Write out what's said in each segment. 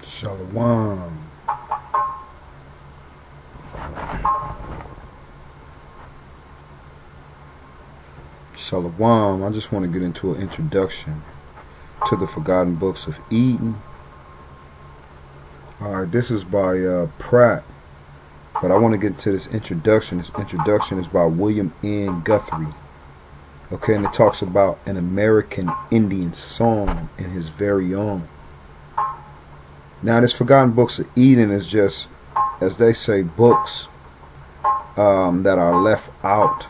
Shalom. Shalom. I just want to get into an introduction to the Forgotten Books of Eden. Alright, this is by Pratt, but I want to get into this introduction. This introduction is by William N. Guthrie. Okay, and it talks about an American Indian song in his very own. Now, this Forgotten Books of Eden is just, as they say, books that are left out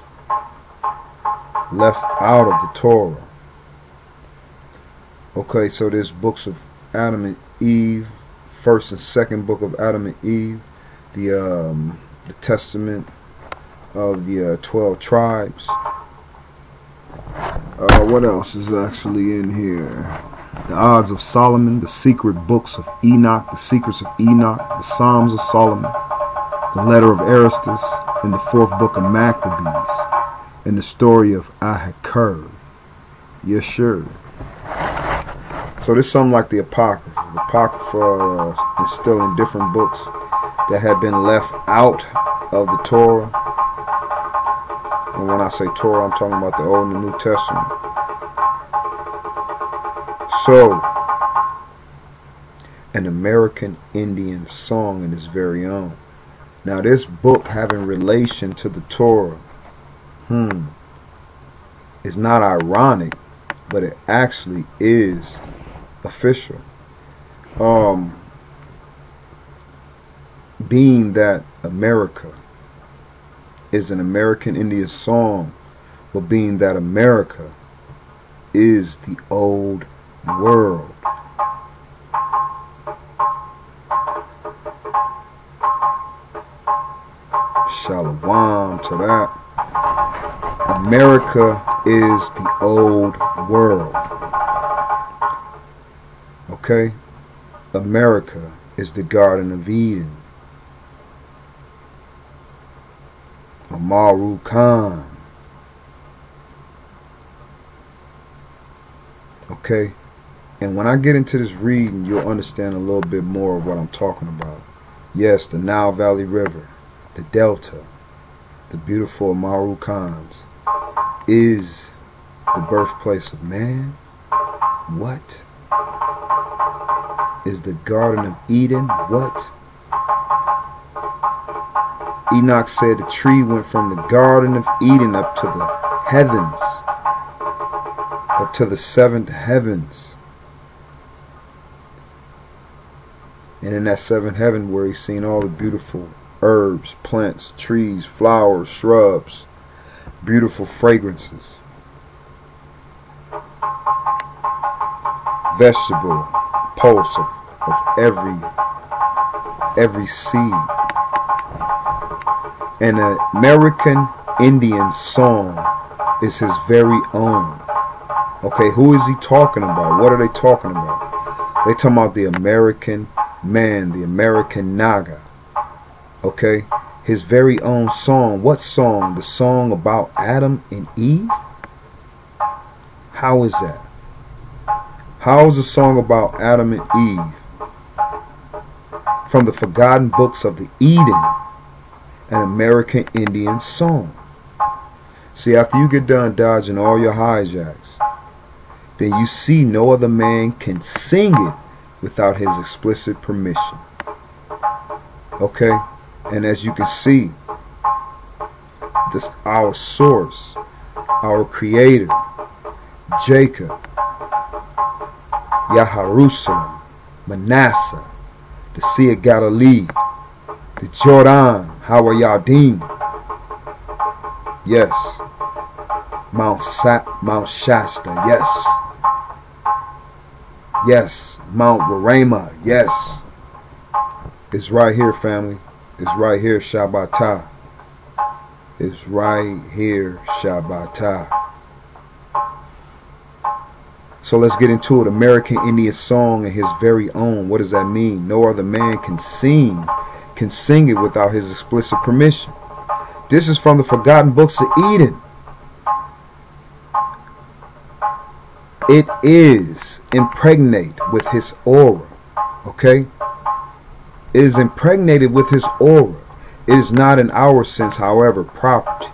of the Torah. Okay, so there's books of Adam and Eve, first and second book of Adam and Eve, the testament of the 12 tribes. What else is actually in here? The Odds of Solomon, the Secret Books of Enoch, the Secrets of Enoch, the Psalms of Solomon, the Letter of Aristus, and the fourth book of Maccabees, and the story of Ahchwa. Yes, sure. So this is something like the Apocrypha. The Apocrypha is still in different books that have been left out of the Torah. And when I say Torah, I'm talking about the Old and the New Testament. So, an American Indian song in its very own. Now, this book having relation to the Torah, is not ironic, but it actually is official. Being that America is an American Indian song, but being that America is the old world. Shalom to that. America is the old world. Okay? America is the Garden of Eden. Amerikan. Okay? And when I get into this reading, you'll understand a little bit more of what I'm talking about. Yes, the Nile Valley River, the Delta, the beautiful Americans is the birthplace of man. What? Is the Garden of Eden? What? Enoch said the tree went from the Garden of Eden up to the heavens, up to the seventh heavens. And in that seventh heaven where he's seen all the beautiful herbs, plants, trees, flowers, shrubs, beautiful fragrances, vegetable pulse of every seed. An American Indian song is his very own. Okay, who is he talking about? What are they talking about? They talking about the American man, the American Naga. Okay, his very own song. What song? The song about Adam and Eve? How is that? How is a song about Adam and Eve from the Forgotten Books of the Eden an American Indian song? See, after you get done dodging all your hijacks, then you see no other man can sing it without his explicit permission. Okay? And as you can see, this our source, our creator, Jacob, Yaharusalam, Menasseh, the Sea of Galilee, the Jordan, Hawayadim, yes, Mount Shasta, yes, yes, Mount Warama, yes, it's right here, family. It's right here, Shabbatah. It's right here, Shabbatah. So let's get into it. American Indian song and his very own. What does that mean? No other man can sing it without his explicit permission. This is from the Forgotten Books of Eden. It is impregnate with his aura. Okay? It is impregnated with his aura. It is not in our sense, however, property.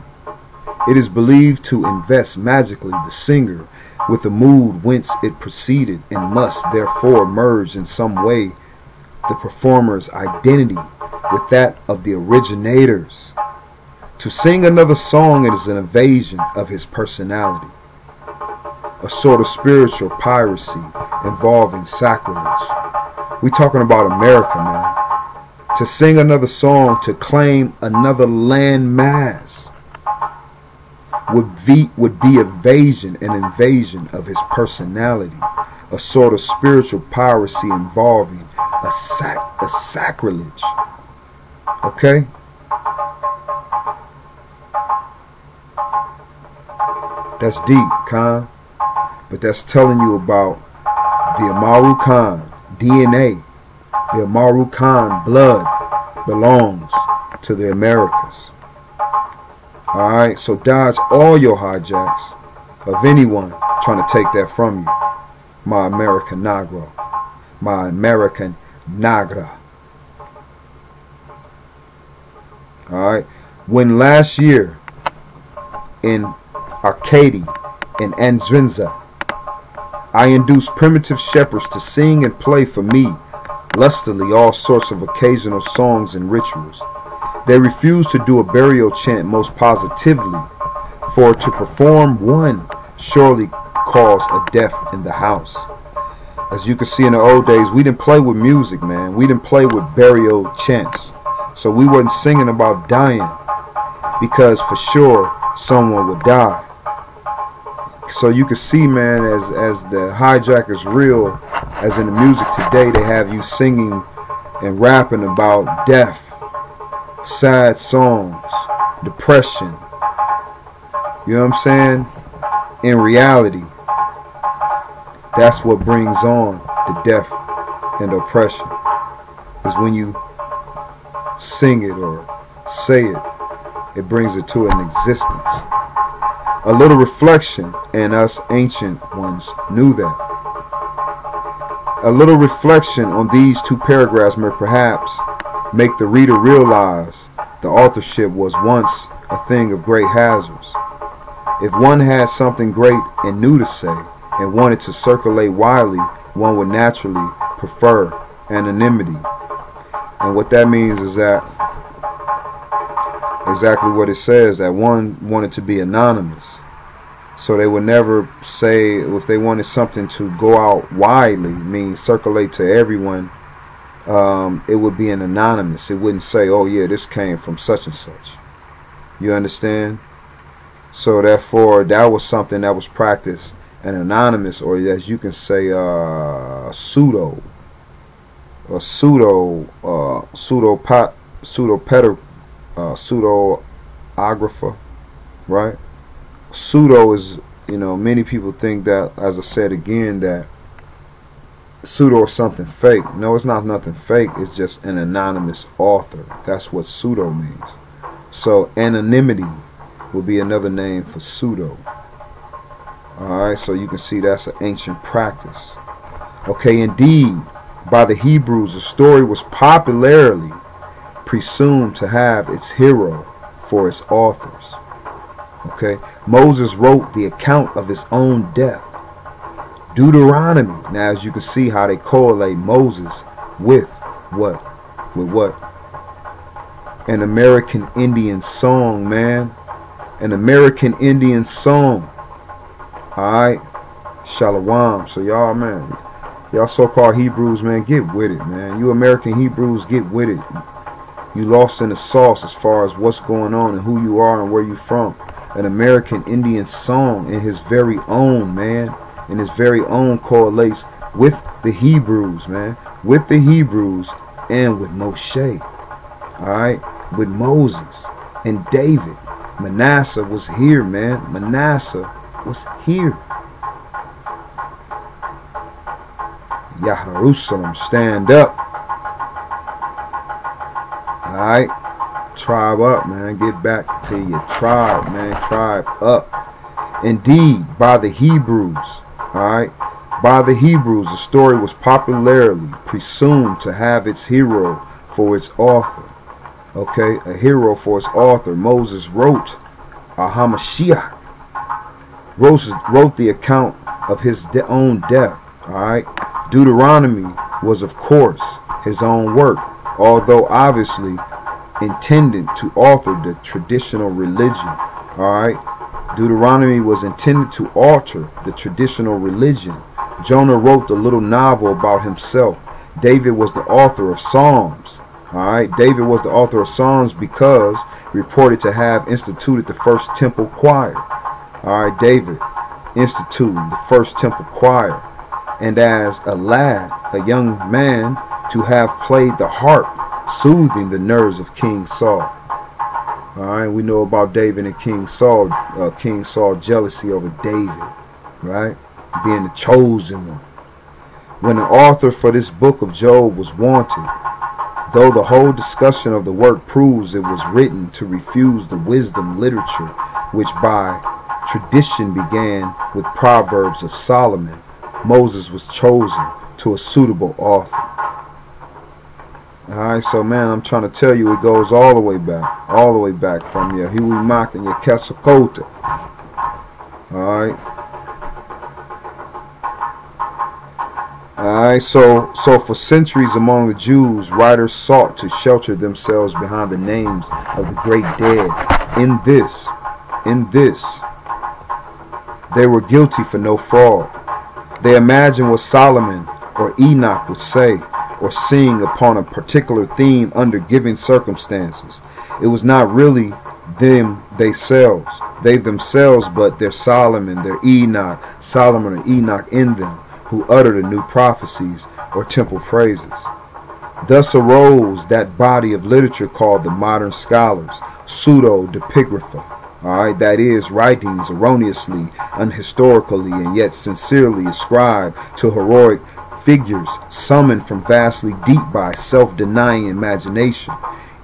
It is believed to invest magically the singer with the mood whence it proceeded, and must therefore merge in some way the performer's identity with that of the originators. To sing another song, it is an invasion of his personality, a sort of spiritual piracy involving sacrilege. We talking about America, man. To sing another song, to claim another land mass, would be evasion, an invasion of his personality, a sort of spiritual piracy involving a sacrilege. Okay? That's deep, Khan. But that's telling you about the Amerikan DNA. The Amerikan blood belongs to the Americas. Alright, so dodge all your hijacks of anyone trying to take that from you. My American Negro. My American Nagra. Alright, when last year in Arcady in Anzrinza, I induced primitive shepherds to sing and play for me lustily all sorts of occasional songs and rituals. They refused to do a burial chant most positively, for to perform one surely cause a death in the house. As you can see, in the old days, we didn't play with music, man. We didn't play with burial chants. So we wasn't singing about dying, because for sure someone would die. So you can see, man, as the hijack is real, as in the music today, they have you singing and rapping about death, sad songs, depression. You know what I'm saying? In reality, that's what brings on the death and oppression, is when you sing it or say it, it brings it to an existence. A little reflection, and us ancient ones knew that. A little reflection on these two paragraphs may perhaps make the reader realize the authorship was once a thing of great hazards. If one had something great and new to say and wanted to circulate widely, one would naturally prefer anonymity. And what that means is that exactly what it says, that one wanted to be anonymous. So they would never say, if they wanted something to go out widely, means circulate to everyone, it would be an anonymous. It wouldn't say, oh yeah, this came from such and such. You understand? So therefore, that was something that was practiced, an anonymous, or as you can say, pseudo pseudoographer, right? Pseudo is, you know, many people think that, as I said again, that pseudo is something fake. No, it's not nothing fake. It's just an anonymous author. That's what pseudo means. So anonymity will be another name for pseudo. Alright, so you can see that's an ancient practice. Okay, indeed, by the Hebrews, the story was popularly presumed to have its hero for its authors. Okay, Moses wrote the account of his own death. Deuteronomy. Now, as you can see how they correlate Moses with what? With what? An American Indian song, man. An American Indian song. Alright? Shalom. So y'all, man, y'all so-called Hebrews, man, get with it, man. You American Hebrews, get with it. You lost in the sauce as far as what's going on and who you are and where you from. An American Indian song in his very own, man. In his very own correlates with the Hebrews, man. With the Hebrews and with Moshe. Alright? With Moses and David. Menasseh was here, man. Menasseh was here. Jerusalem, stand up. Alright? Tribe up, man. Get back to your tribe, man. Tribe up. Indeed, by the Hebrews. Alright? By the Hebrews, the story was popularly presumed to have its hero for its author. Okay? A hero for its author. Moses wrote Hamashiach. Wrote the account of his own death. Alright? Deuteronomy was, of course, his own work, although obviously intended to alter the traditional religion. Alright? Deuteronomy was intended to alter the traditional religion. Jonah wrote the little novel about himself. David was the author of Psalms. Alright? David was the author of Psalms because reported to have instituted the first temple choir. Alright, David instituted the first temple choir. And as a lad, a young man, to have played the harp, soothing the nerves of King Saul. Alright, we know about David and King Saul. King Saul jealousy over David, right? Being the chosen one. When the author for this book of Job was wanted, though the whole discussion of the work proves it was written to refuse the wisdom literature, which by tradition began with Proverbs of Solomon, Moses was chosen to a suitable author. Alright, so man, I'm trying to tell you it goes all the way back from your Huimak and your Kesakota. Alright. Alright, so for centuries among the Jews, writers sought to shelter themselves behind the names of the great dead. In this, they were guilty for no fraud. They imagined what Solomon or Enoch would say or sing upon a particular theme under given circumstances. It was not really them themselves, but their Solomon, their Enoch, Solomon or Enoch in them, who uttered the new prophecies or temple praises. Thus arose that body of literature called the modern scholars, pseudo-depigrapha. Alright, that is, writings erroneously, unhistorically, and yet sincerely ascribed to heroic figures summoned from vastly deep by self-denying imagination,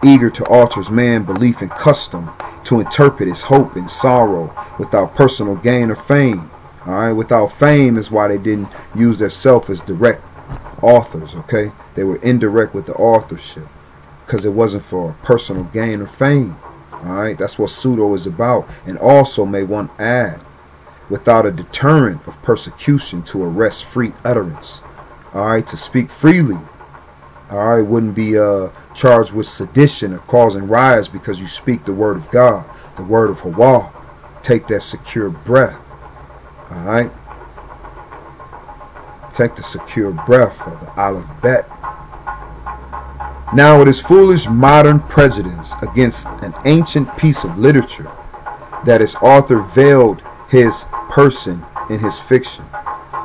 eager to alter man's belief and custom, to interpret his hope and sorrow without personal gain or fame. Alright, without fame is why they didn't use themselves as direct authors, okay? They were indirect with the authorship because it wasn't for personal gain or fame. Alright, that's what pseudo is about. And also, may one add, without a deterrent of persecution to arrest free utterance. Alright, to speak freely. Alright, wouldn't be charged with sedition or causing riots because you speak the word of God, the word of Hawa. Take that secure breath. Alright? Take the secure breath of the Aleph Bet. Now it is foolish modern prejudice against an ancient piece of literature that its author veiled his person in his fiction.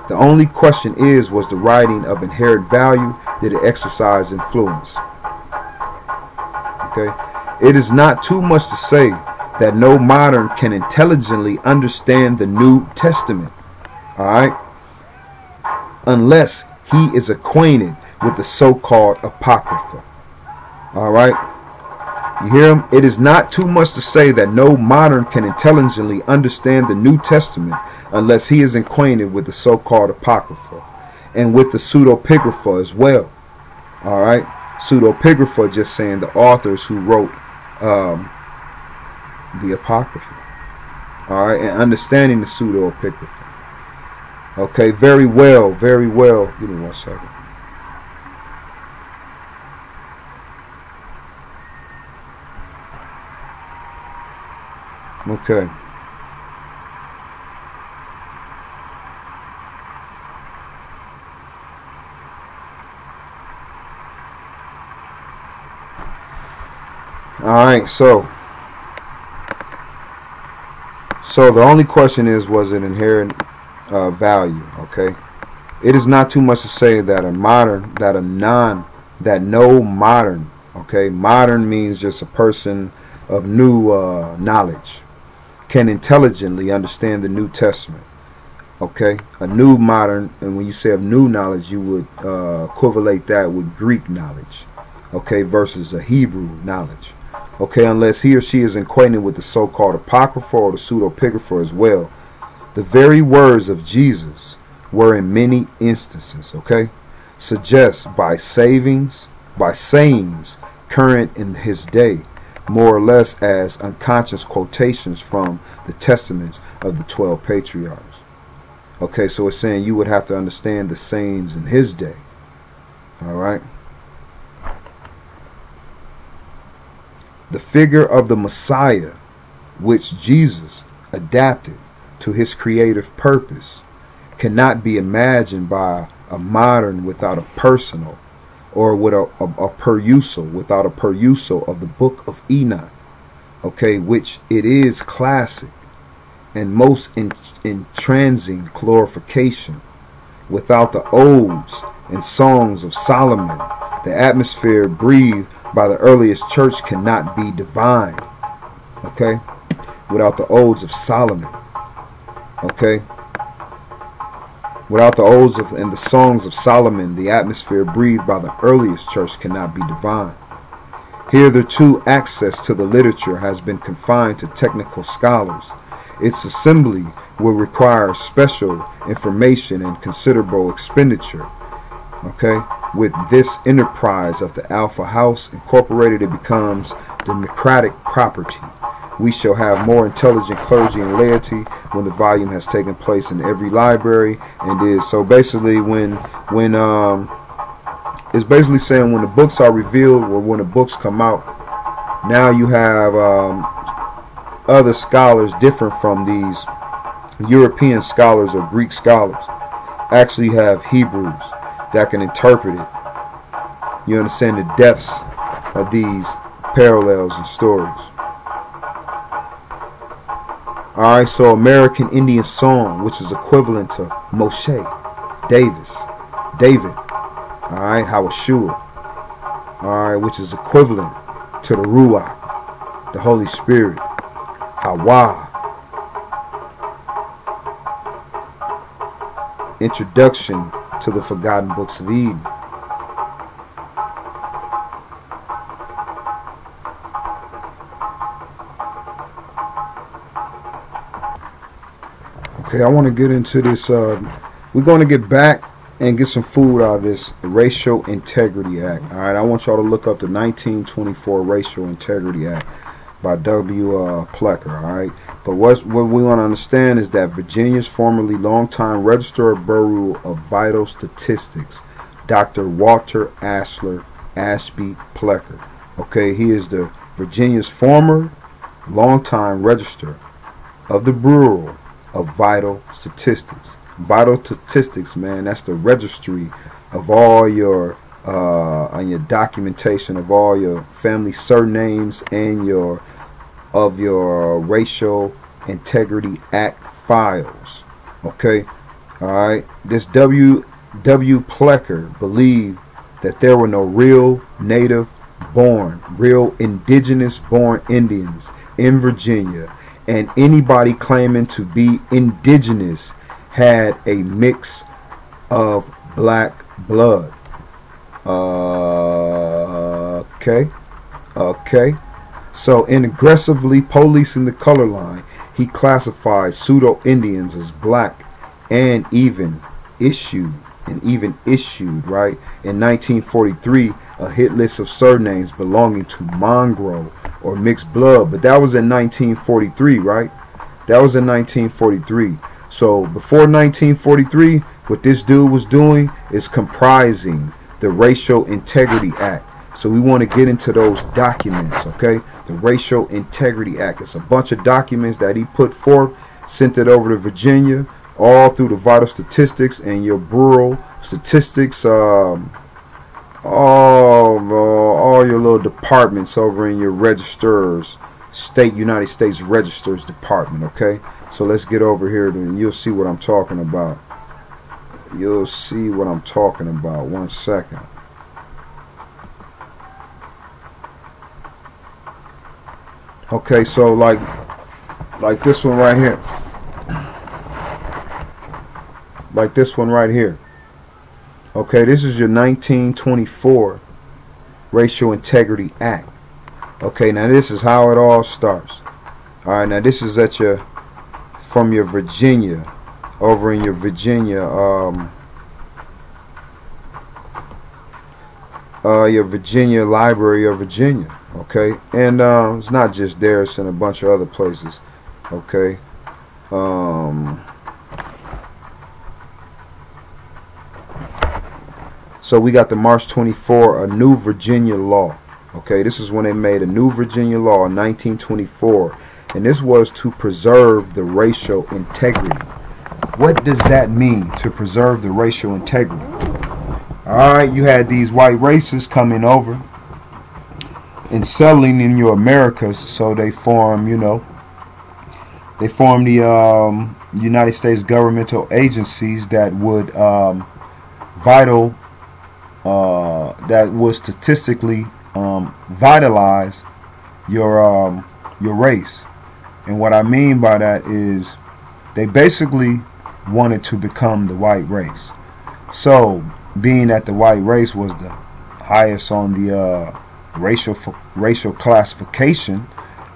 The only question is, was the writing of inherent value? Did it exercise influence? Okay? It is not too much to say that no modern can intelligently understand the New Testament. Alright? Unless he is acquainted with the so-called Apocrypha. Alright? You hear him? It is not too much to say that no modern can intelligently understand the New Testament unless he is acquainted with the so-called Apocrypha and with the pseudepigrapha as well. Alright? Pseudepigrapha just saying the authors who wrote the Apocrypha. Alright? And understanding the pseudepigrapha. Okay, very well, very well. Give me 1 second. Okay. Alright, so the only question is, was it inherent value? Okay. It is not too much to say that no modern, okay, modern means just a person of new knowledge, can intelligently understand the New Testament Okay, a new modern, and when you say of new knowledge, you would equivalent that with Greek knowledge, okay, versus a Hebrew knowledge, okay, unless he or she is acquainted with the so-called apocrypha or the pseudepigrapha as well. The very words of Jesus were in many instances, okay, suggest by sayings current in his day, more or less as unconscious quotations from the testaments of the 12 patriarchs. Okay, so it's saying you would have to understand the sayings in his day. All right. The figure of the Messiah, which Jesus adapted to his creative purpose, cannot be imagined by a modern without a personal, or with a perusal, without a perusal of the Book of Enoch. Okay, which it is classic and most entrancing glorification. Without the odes and songs of Solomon, the atmosphere breathed by the earliest church cannot be divine. Okay, without the odes of Solomon. Okay, without the odes and the songs of Solomon, the atmosphere breathed by the earliest church cannot be divine. Hitherto, access to the literature has been confined to technical scholars. Its assembly will require special information and considerable expenditure. Okay, with this enterprise of the Alpha House Incorporated, it becomes democratic property. We shall have more intelligent clergy and laity when the volume has taken place in every library, and is so basically when it's basically saying when the books are revealed, or when the books come out, now you have other scholars different from these European scholars or Greek scholars actually have Hebrews that can interpret it. You understand the depths of these parallels and stories. Alright, so American Indian song, which is equivalent to Moshe, David, alright, Ahchwa, alright, which is equivalent to the Ruach, the Holy Spirit, Ahchwa. Introduction to the Forgotten Books of Eden. Okay, I want to get into this. We're going to get back and get some food out of this Racial Integrity Act. All right, I want y'all to look up the 1924 Racial Integrity Act by W. Plecker. All right, but what we want to understand is that Virginia's formerly longtime Registrar of Bureau of Vital Statistics, Dr. Walter Ashby Plecker. Okay, he is the Virginia's former longtime Registrar of the Bureau of Vital Statistics. Vital Statistics, man, that's the registry of all your documentation of all your family surnames and your Racial Integrity Act files. Okay, all right. This W. Plecker believed that there were no real real indigenous born Indians in Virginia, and anybody claiming to be indigenous had a mix of black blood. Okay. So in aggressively policing the color line, he classified pseudo-Indians as black, and even issued, right, in 1943, a hit list of surnames belonging to mongrel or mixed blood. But that was in 1943, right? That was in 1943. So before 1943, what this dude was doing is comprising the Racial Integrity Act. So we want to get into those documents, okay? The Racial Integrity Act. It's a bunch of documents that he put forth, sent it over to Virginia, all through the Vital Statistics and your Bureau Statistics, all your little departments over in your registrars, United States Registers Department, okay? So let's get over here and you'll see what I'm talking about. You'll see what I'm talking about. 1 second. Okay, so like this one right here. like this one right here. Okay, this is your 1924 Racial Integrity Act. Okay, now this is how it all starts. Alright, now this is at your, from your Virginia, over in your Virginia, your Virginia Library of Virginia. Okay, and it's not just there, it's in a bunch of other places. Okay, so we got the March 24, a new Virginia law. Okay, this is when they made a new Virginia law in 1924, and this was to preserve the racial integrity. What does that mean, to preserve the racial integrity? Alright, you had these white races coming over and settling in your Americas, so they form, you know, they form the United States governmental agencies that would that would statistically vitalize your race. And what I mean by that is they basically wanted to become the white race. So being that the white race was the highest on the racial classification,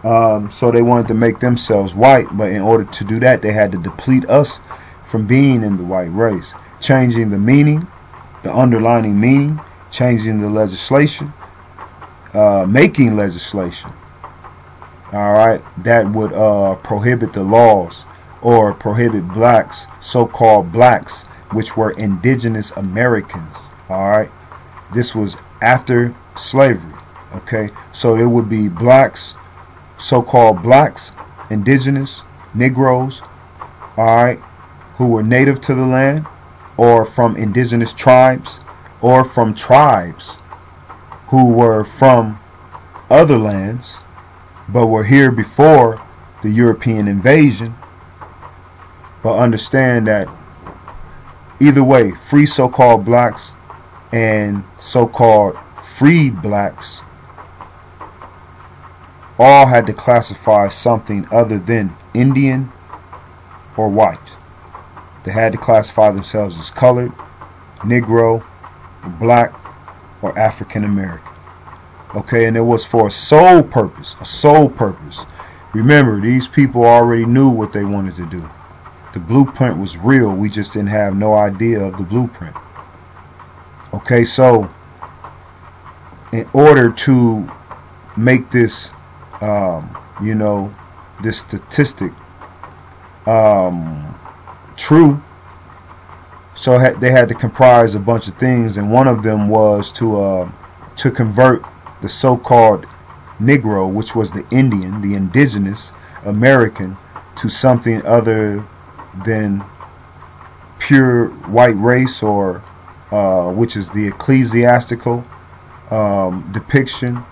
so they wanted to make themselves white, but in order to do that they had to deplete us from being in the white race, changing the meaning, the underlining meaning, changing the legislation, making legislation, alright, that would prohibit the laws or prohibit blacks, so-called blacks, which were indigenous Americans. Alright, this was after slavery. Okay, so it would be blacks, so-called blacks, indigenous, Negroes, alright, who were native to the land, or from indigenous tribes, or from tribes who were from other lands but were here before the European invasion. But understand that either way, free so-called blacks and so-called freed blacks all had to classify something other than Indian or white. They had to classify themselves as colored, Negro, black, or African American. Okay, and it was for a sole purpose, a sole purpose. Remember, these people already knew what they wanted to do. The blueprint was real, we just didn't have no idea of the blueprint. Okay, so in order to make this, you know, this statistic true, so they had to comprise a bunch of things, and one of them was to convert the so-called Negro, which was the Indian, the indigenous American, to something other than pure white race, or which is the ecclesiastical depiction.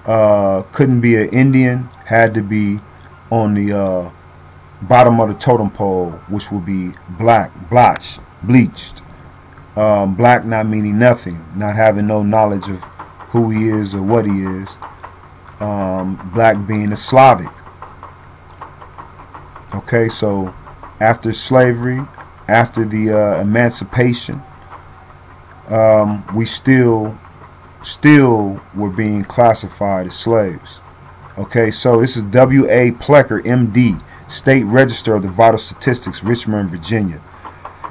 Couldn't be an Indian, had to be on the bottom of the totem pole, which would be black, bleached. Black not meaning nothing, not having no knowledge of who he is or what he is. Black being a Slavic. Okay, so after slavery, after the emancipation, we still were being classified as slaves. Okay, so this is W.A. Plecker, M.D., State Register of the Vital Statistics, Richmond, Virginia.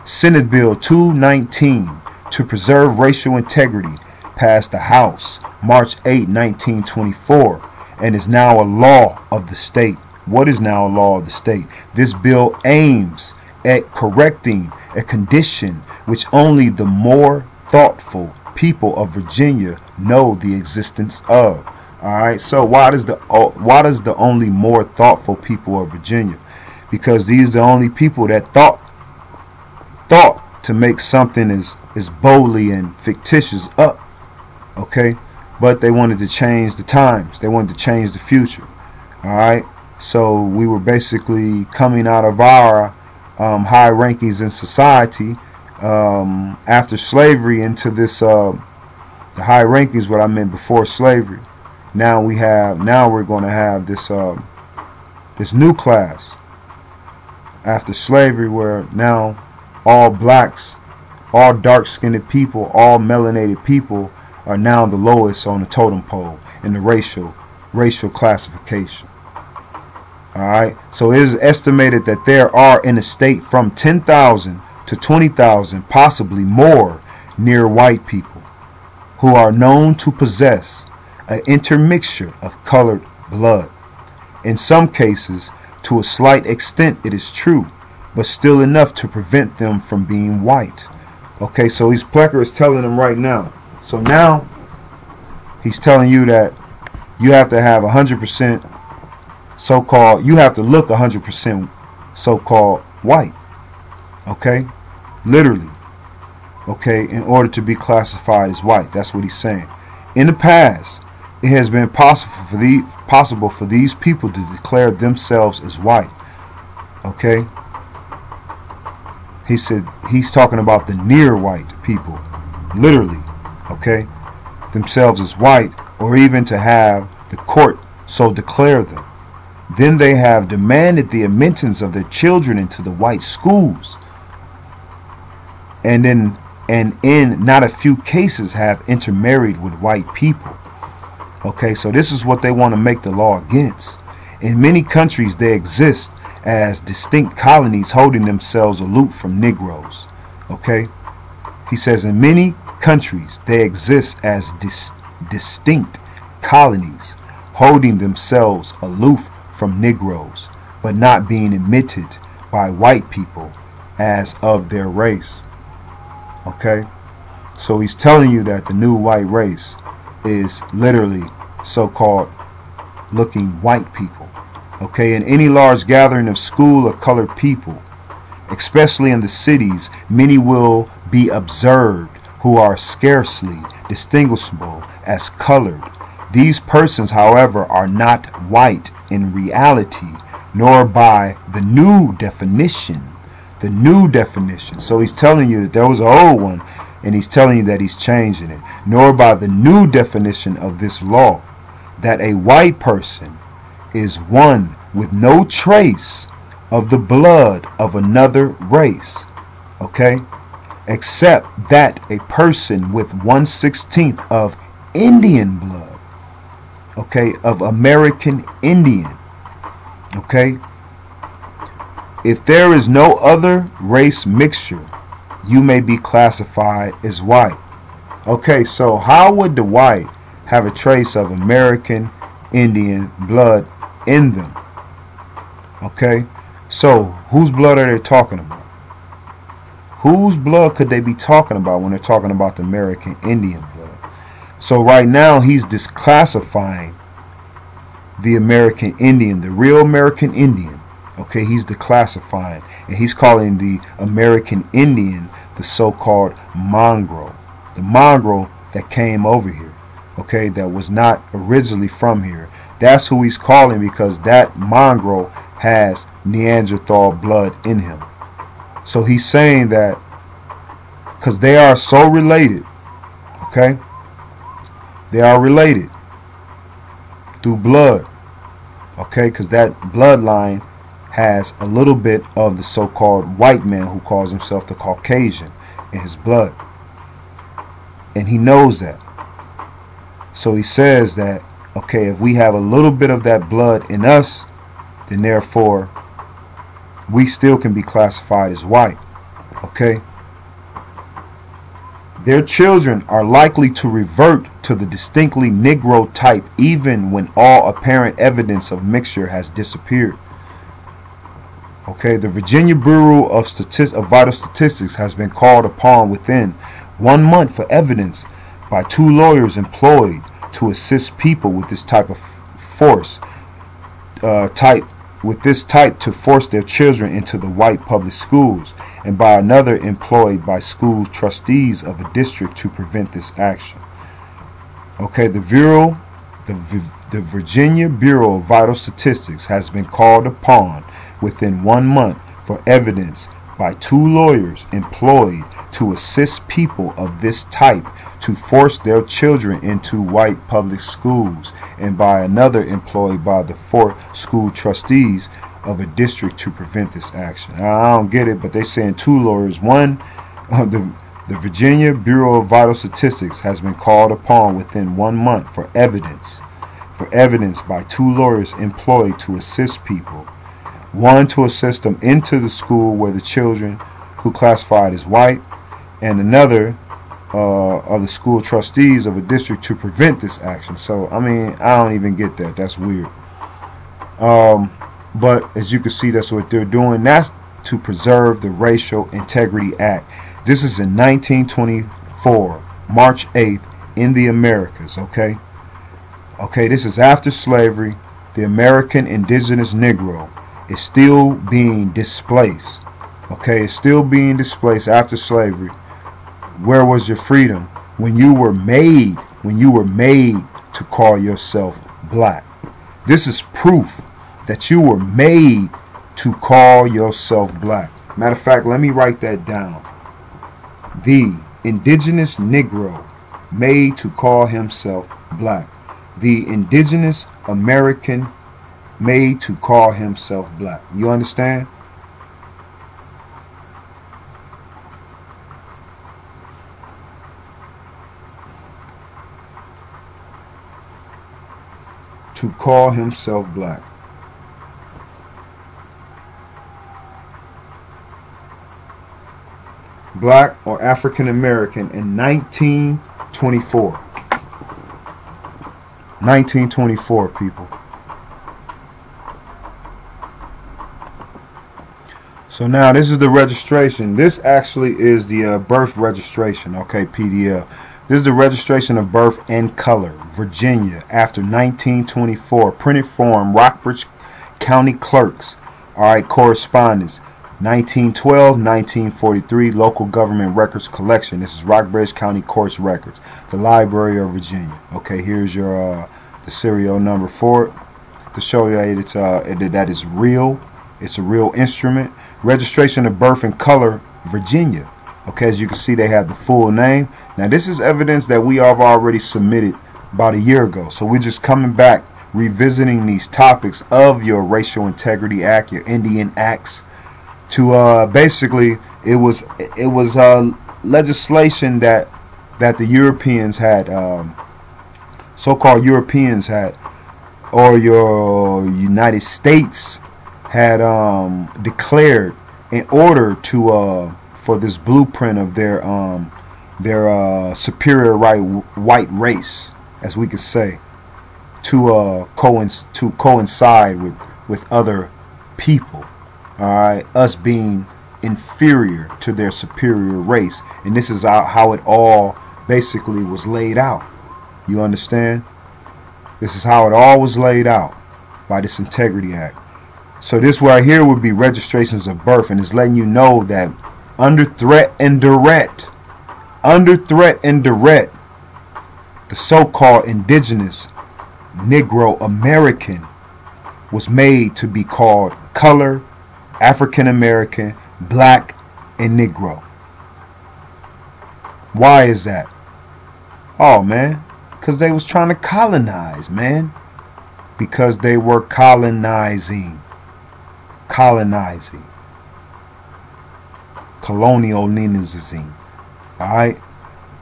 Senate Bill 219 to preserve racial integrity passed the House March 8, 1924, and is now a law of the state. What is now a law of the state? This bill aims at correcting a condition which only the more thoughtful people of Virginia know the existence of. Alright, so why does the only more thoughtful people of Virginia? Because these are the only people that thought to make something as boldly and fictitious up. Okay, but they wanted to change the times, they wanted to change the future. Alright, so we were basically coming out of our high rankings in society after slavery into this the high rankings, what I meant before slavery. Now we're going to have this this new class after slavery, where now all blacks, all dark-skinned people, all melanated people are now the lowest on the totem pole in the racial classification. Alright, so it is estimated that there are in the state from 10,000 to 20,000, possibly more, near white people who are known to possess an intermixture of colored blood. In some cases, to a slight extent it is true, but still enough to prevent them from being white. Okay, so his Plecker is telling them right now. So now he's telling you that you have to have 100% so-called, you have to look 100% so-called white. Okay, literally. Okay, in order to be classified as white. That's what he's saying. In the past, it has been possible for these people to declare themselves as white. Okay, he said he's talking about the near white people, literally. Okay, themselves as white, or even to have the court so declare them. Then they have demanded the admittance of their children into the white schools, and in not a few cases have intermarried with white people. Okay, so this is what they want to make the law against. In many countries they exist as distinct colonies holding themselves aloof from Negroes. Okay, he says in many countries they exist as distinct colonies holding themselves aloof from Negroes, but not being admitted by white people as of their race. Okay, so he's telling you that the new white race is literally so-called looking white people. Okay, in any large gathering of school or colored people, especially in the cities, many will be observed who are scarcely distinguishable as colored. These persons, however, are not white in reality, nor by the new definition. The new definition. So he's telling you that there was an old one, and he's telling you that he's changing it. Nor by the new definition of this law, that a white person is one with no trace of the blood of another race. Okay? Except that a person with 1/16 of Indian blood. Okay? Of American Indian. Okay? If there is no other race mixture, you may be classified as white. Okay, so how would the white have a trace of American Indian blood in them? Okay, so whose blood are they talking about? Whose blood could they be talking about when they're talking about the American Indian blood? So right now he's disclassifying the American Indian, the real American Indian. Okay, he's declassifying, and he's calling the American Indian the so-called mongrel. The mongrel that came over here, okay, that was not originally from here. That's who he's calling, because that mongrel has Neanderthal blood in him. So he's saying that because they are so related, okay, they are related through blood, okay, because that bloodline has a little bit of the so-called white man who calls himself the Caucasian in his blood. And he knows that. So he says that, okay, if we have a little bit of that blood in us, then therefore we still can be classified as white. Okay? Their children are likely to revert to the distinctly Negro type even when all apparent evidence of mixture has disappeared. Okay, the Virginia Bureau of Vital Statistics has been called upon within 1 month for evidence by 2 lawyers employed to assist people with this type of to force their children into the white public schools, and by another employed by school trustees of a district to prevent this action. Okay, the Virginia Bureau of Vital Statistics has been called upon within 1 month for evidence by 2 lawyers employed to assist people of this type to force their children into white public schools, and by another employed by the 4 school trustees of a district to prevent this action. I don't get it, but they saying 2 lawyers. One, the Virginia Bureau of Vital Statistics has been called upon within 1 month for evidence by 2 lawyers employed to assist people. One to assist them into the school where the children who classified as white, and another of the school trustees of a district to prevent this action. So, I mean, I don't even get that. That's weird. But as you can see, that's what they're doing. That's to preserve the Racial Integrity Act. This is in 1924, March 8th, in the Americas, okay? Okay, this is after slavery. The American indigenous Negro is still being displaced. Okay, it's still being displaced after slavery. Where was your freedom when you were made to call yourself black? This is proof that you were made to call yourself black. Matter of fact, let me write that down. The indigenous Negro made to call himself black. The indigenous American made to call himself black. You understand? To call himself black. Black or African American in 1924. 1924, people. So now this is the registration. This actually is the birth registration. Okay, PDL. This is the registration of birth and color, Virginia, after 1924. Printed form, Rockbridge County Clerks. All right, correspondence. 1912, 1943, local government records collection. This is Rockbridge County Courts records. The Library of Virginia. Okay, here's your the serial number for it to show you that it's that is real. It's a real instrument. Registration of birth and color, Virginia. Okay, as you can see, they have the full name. Now, this is evidence that we have already submitted about a year ago. So we're just coming back, revisiting these topics of your Racial Integrity Act, your Indian Acts. To basically, it was legislation that the Europeans had, so-called Europeans had, or your United States had declared in order to for this blueprint of their superior white race, as we could say, to coincide with other people. All right, us being inferior to their superior race, and this is how it all basically was laid out. You understand? This is how it all was laid out by this Integrity Act. So this right here would be registrations of birth, and it's letting you know that under threat and direct, the so-called indigenous Negro American was made to be called color, African American, black, and Negro. Why is that? Oh, man, because they was trying to colonize, man. Because they were colonizing. Colonialism. Alright?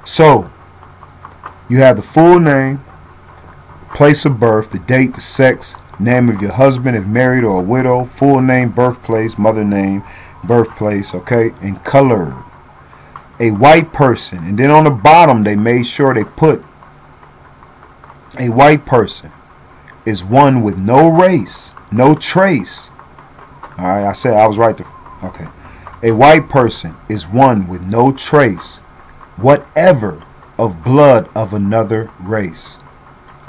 So, you have the full name, place of birth, the date, the sex, name of your husband if married or a widow, full name, birthplace, mother name, birthplace, okay, and color. A white person. And then on the bottom they made sure they put a white person is one with no race, no trace. Alright, I said I was right. Okay. A white person is one with no trace whatever of blood of another race.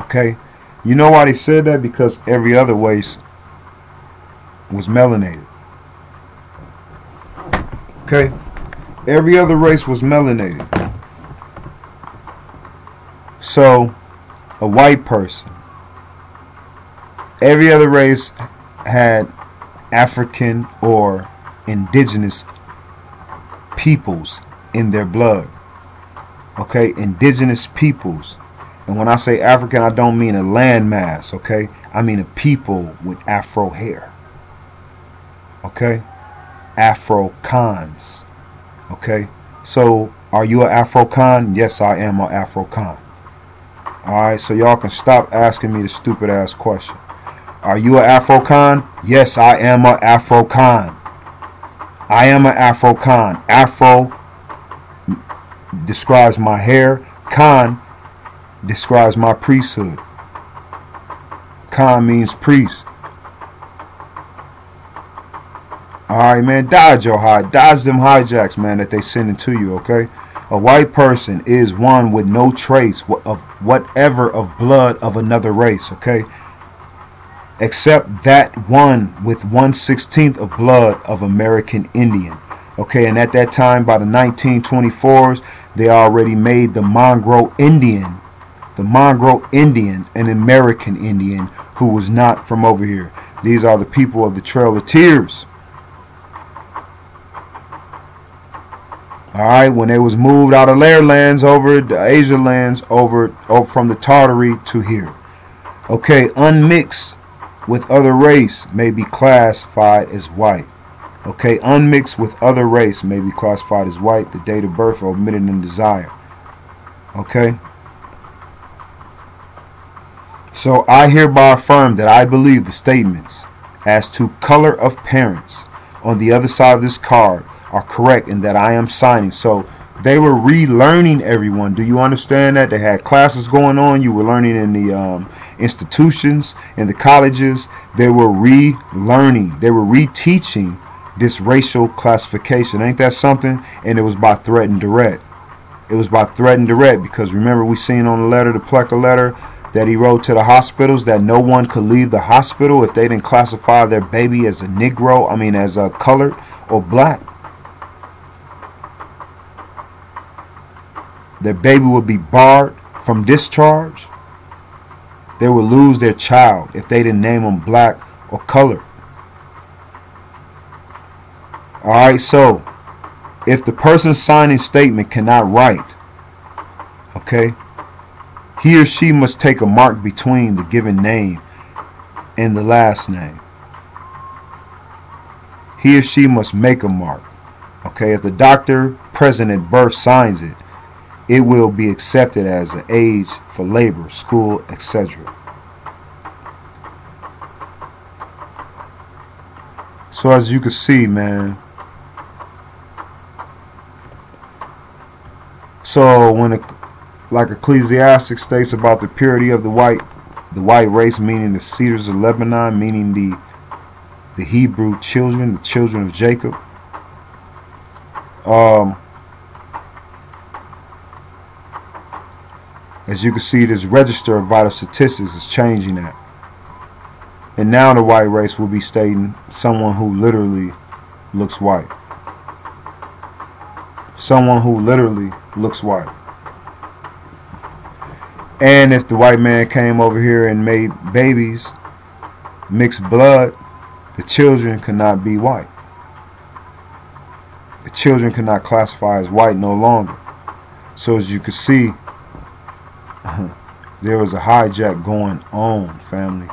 Okay? You know why they said that? Because every other race was melanated. Okay? Every other race was melanated. So, a white person. Every other race had African or indigenous peoples in their blood. Okay? Indigenous peoples. And when I say African, I don't mean a landmass, okay? I mean a people with Afro hair. Okay, Afro-cons. Okay, so are you an Afro-con? Yes, I am an Afro-con. Alright, so y'all can stop asking me the stupid ass question. Are you an Afro-con? Yes, I am an Afro-con. I am an Afro-con. Afro describes my hair. Con describes my priesthood. Con means priest. Alright, man, dodge them hijacks, man, that they sending to you, okay? A white person is one with no trace of whatever of blood of another race, okay? Except that one with 1/16 of blood of American Indian, okay? And at that time, by the 1924s, they already made the Mongrel Indian, an American Indian who was not from over here. These are the people of the Trail of Tears. Alright, when they was moved out of their lands over the Asia lands over from the Tartary to here. Okay, unmixed with other race may be classified as white. Okay, unmixed with other race may be classified as white. The date of birth omitted in desire. Okay. So I hereby affirm that I believe the statements as to color of parents on the other side of this card are correct and that I am signing. So they were relearning everyone. Do you understand that? They had classes going on. You were learning in the institutions, in the colleges. They were relearning. They were reteaching this racial classification. Ain't that something? And it was by threat and direct. It was by threat and direct because remember we seen on the letter, the Plecker letter, that he wrote to the hospitals that no one could leave the hospital if they didn't classify their baby as a Negro, as a colored or black. Their baby would be barred from discharge. They would lose their child if they didn't name them black or colored. Alright, so if the person signing statement cannot write, okay, he or she must take a mark between the given name and the last name. He or she must make a mark. Okay, if the doctor present at birth signs it, it will be accepted as an age for labor, school, etc. So as you can see, man, so when like Ecclesiastic states about the purity of the white race, meaning the cedars of Lebanon, meaning the Hebrew children, the children of Jacob. As you can see, this register of vital statistics is changing that. And now the white race will be stating someone who literally looks white. Someone who literally looks white. And if the white man came over here and made babies, mixed blood, the children could not be white. The children could not classify as white no longer. So as you can see, there was a hijack going on, family.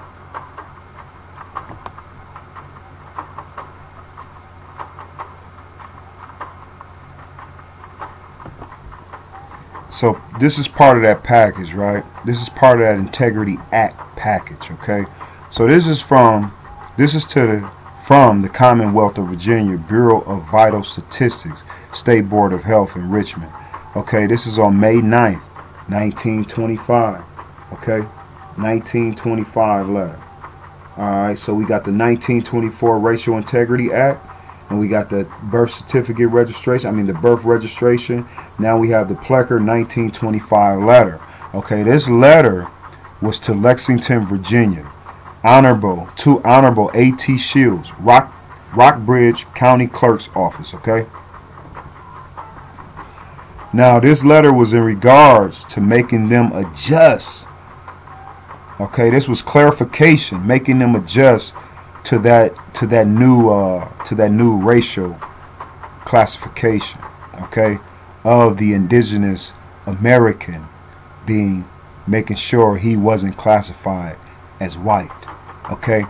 So this is part of that package, right? This is part of that Integrity Act package, okay? So this is from the Commonwealth of Virginia Bureau of Vital Statistics, State Board of Health in Richmond. Okay, this is on May 9th, 1925. Okay, 1925 letter. Alright, so we got the 1924 Racial Integrity Act, and we got the birth certificate registration, the birth registration. Now we have the Plecker 1925 letter. Okay, this letter was to Lexington, Virginia. To Honorable A.T. Shields, Rockbridge County Clerk's Office, okay? Now this letter was in regards to making them adjust. Okay, this was clarification, making them adjust to that new racial classification, okay, of the indigenous American being, making sure he wasn't classified as white. Okay,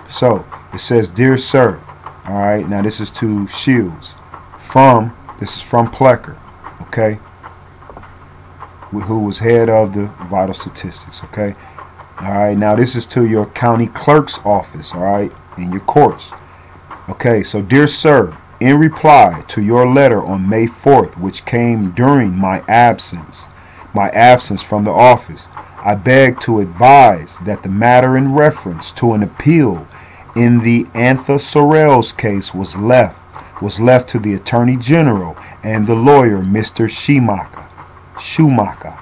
so it says, "Dear sir, All right, now this is to Shields. This is from Plecker, okay, who was head of the vital statistics, okay. All right, now this is to your county clerk's office, all right, in your courts. Okay, so dear sir, in reply to your letter on May 4th, which came during my absence from the office, I beg to advise that the matter in reference to an appeal in the Antha Sorrell's case was left to the Attorney General and the lawyer Mr. Schumacher,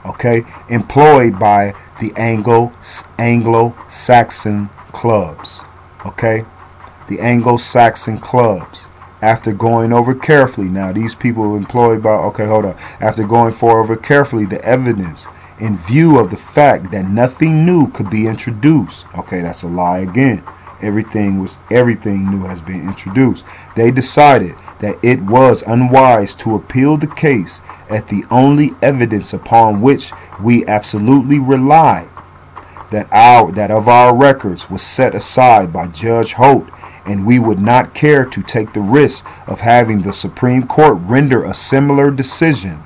okay, employed by the Anglo-Saxon clubs, okay, the Anglo-Saxon clubs. After going over carefully, now these people were employed by, okay, hold on, after going over carefully the evidence in view of the fact that nothing new could be introduced, okay, that's a lie again. Everything new has been introduced. They decided that it was unwise to appeal the case at the only evidence upon which we absolutely rely, that of our records was set aside by Judge Holt, and we would not care to take the risk of having the Supreme Court render a similar decision.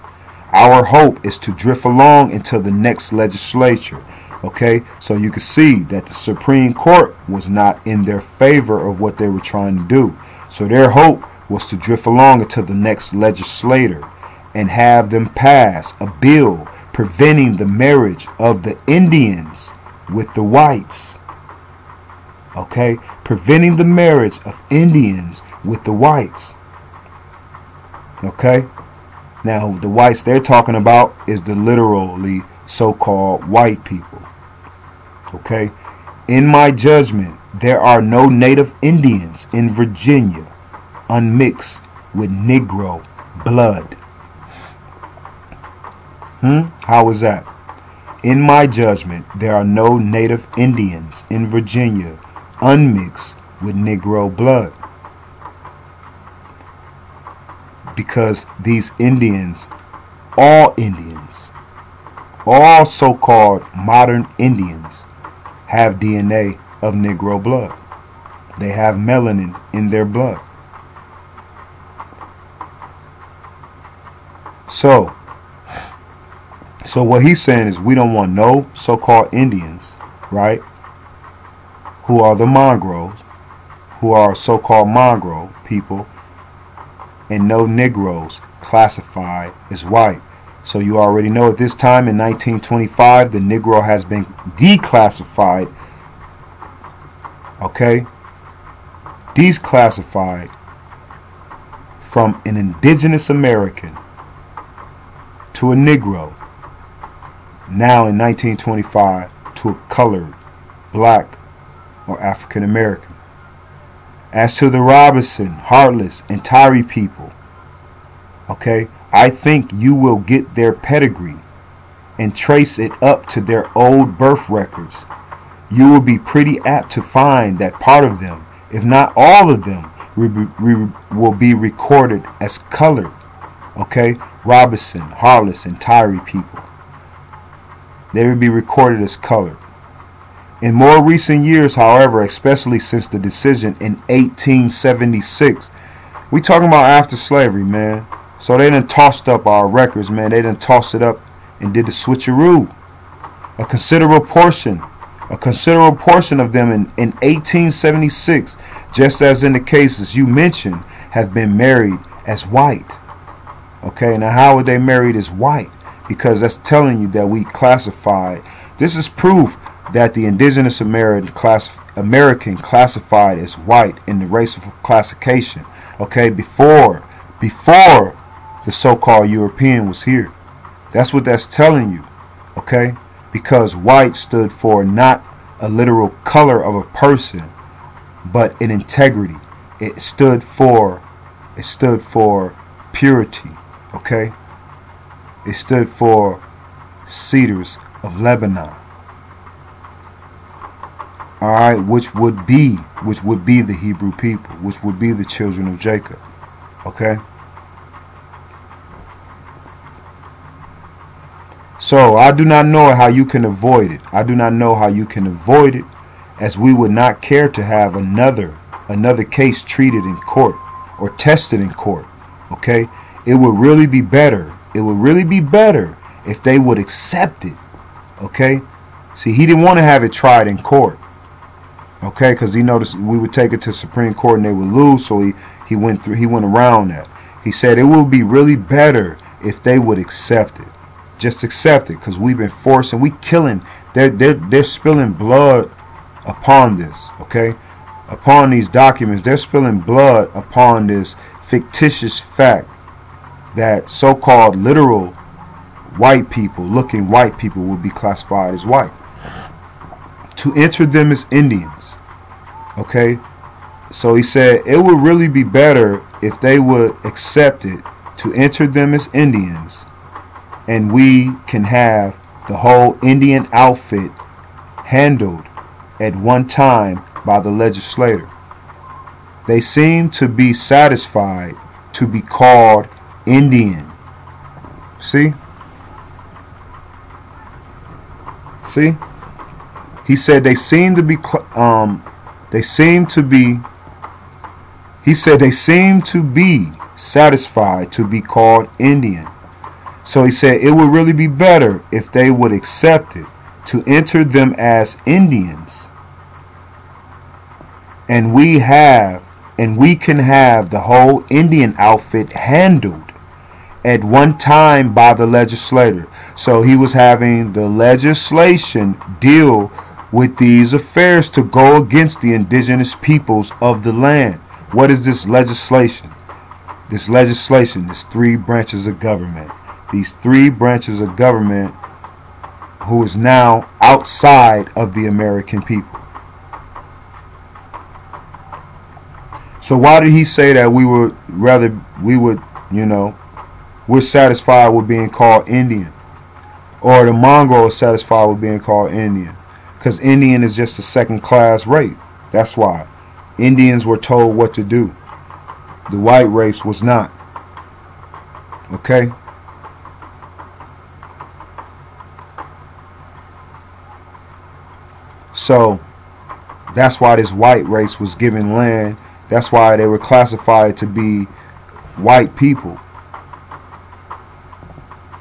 Our hope is to drift along until the next legislature. Okay, so you can see that the Supreme Court was not in their favor of what they were trying to do. So their hope was to drift along until the next legislator and have them pass a bill preventing the marriage of the Indians with the whites. Okay, preventing the marriage of Indians with the whites. Okay, now the whites they're talking about is the literally so-called white people. Okay, in my judgment, there are no native Indians in Virginia unmixed with Negro blood. How is that? In my judgment, there are no native Indians in Virginia unmixed with Negro blood. Because these Indians, all so-called modern Indians, have DNA of Negro blood. They have melanin in their blood. So what he's saying is we don't want no so-called Indians, right, who are the mongrels, who are so-called mongrel people, and no Negroes classified as white. So you already know at this time in 1925, the Negro has been declassified, okay, declassified from an indigenous American to a Negro, now in 1925 to a colored, black, or African American. As to the Robinson, Heartless, and Tyree people, okay, I think you will get their pedigree and trace it up to their old birth records. You will be pretty apt to find that part of them, if not all of them, will be recorded as colored. Okay, Robinson, Heartless, and Tyree people. They will be recorded as colored. In more recent years, however, especially since the decision in 1876, we talking about after slavery, man. So they done tossed up our records, man. They done tossed it up and did the switcheroo. A considerable portion of them in 1876, just as in the cases you mentioned, have been married as white. Okay, now how were they married as white? Because that's telling you that we classified. This is proof that the indigenous American classified as white in the racial classification. Okay, before the so-called European was here. That's what that's telling you. Okay, because white stood for not a literal color of a person, but an integrity. It stood for purity. Okay, it stood for cedars of Lebanon. All right, which would be the Hebrew people, which would be the children of Jacob. Okay. So I do not know how you can avoid it. I do not know how you can avoid it, as we would not care to have another another case treated in court or tested in court. Okay, it would really be better. It would really be better if they would accept it. Okay, see, he didn't want to have it tried in court. Okay, because he noticed we would take it to Supreme Court and they would lose, so he went around that. He said it would be really better if they would accept it. Just accept it, because we've been forcing, we killing. They're spilling blood upon this. Okay, upon these documents, they're spilling blood upon this fictitious fact that so-called literal white people, looking white people, will be classified as white. To enter them as Indians. Okay, so he said it would really be better if they would accept it, to enter them as Indians, and we can have the whole Indian outfit handled at one time by the legislator. They seem to be satisfied to be called Indian. See? See? He said they seem to be satisfied to be called Indian. So he said it would really be better if they would accept it, to enter them as Indians, and we can have the whole Indian outfit handled at one time by the legislator. So he was having the legislation deal with these affairs to go against the indigenous peoples of the land. What is this legislation? This legislation is 3 branches of government. These 3 branches of government who is now outside of the American people. So why did he say that we're satisfied with being called Indian? Or the Mongol is satisfied with being called Indian? Because Indian is just a second-class race. That's why. Indians were told what to do. The white race was not. Okay? So, that's why this white race was given land. That's why they were classified to be white people.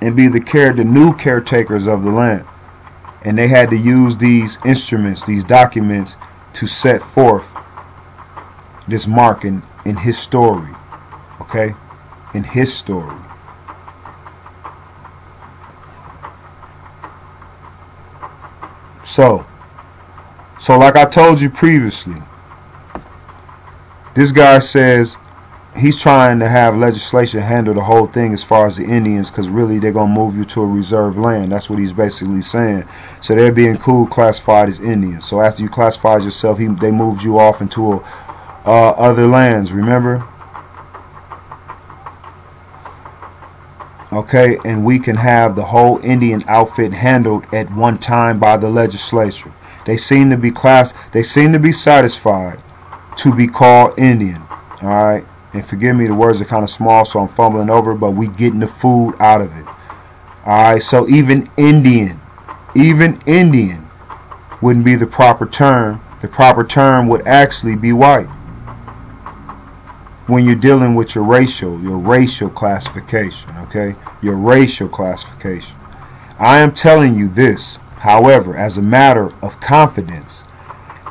And be the new caretakers of the land. And they had to use these instruments, these documents, to set forth this marking in his story. Okay? In his story. So like I told you previously, this guy says he's trying to have legislation handle the whole thing as far as the Indians, because really they're going to move you to a reserved land. That's what he's basically saying. So they're being cool, classified as Indians. So after you classified yourself, they moved you off into other lands, remember? Okay, and we can have the whole Indian outfit handled at one time by the legislature. They seem to be satisfied to be called Indian. Alright? And forgive me, the words are kind of small, so I'm fumbling over, but we getting the food out of it. Alright, so even Indian wouldn't be the proper term. The proper term would actually be white. When you're dealing with your racial classification, okay? Your racial classification. I am telling you this, however, as a matter of confidence,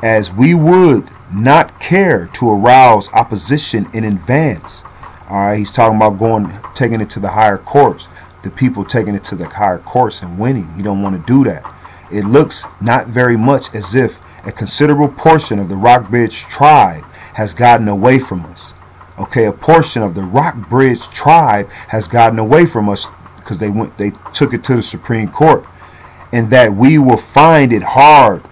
as we would not care to arouse opposition in advance. Alright, he's talking about taking it to the higher courts. The people taking it to the higher courts and winning. He don't want to do that. It looks not very much as if a considerable portion of the Rockbridge tribe has gotten away from us. Okay, a portion of the Rockbridge tribe has gotten away from us because they took it to the Supreme Court, and that we will find it hard.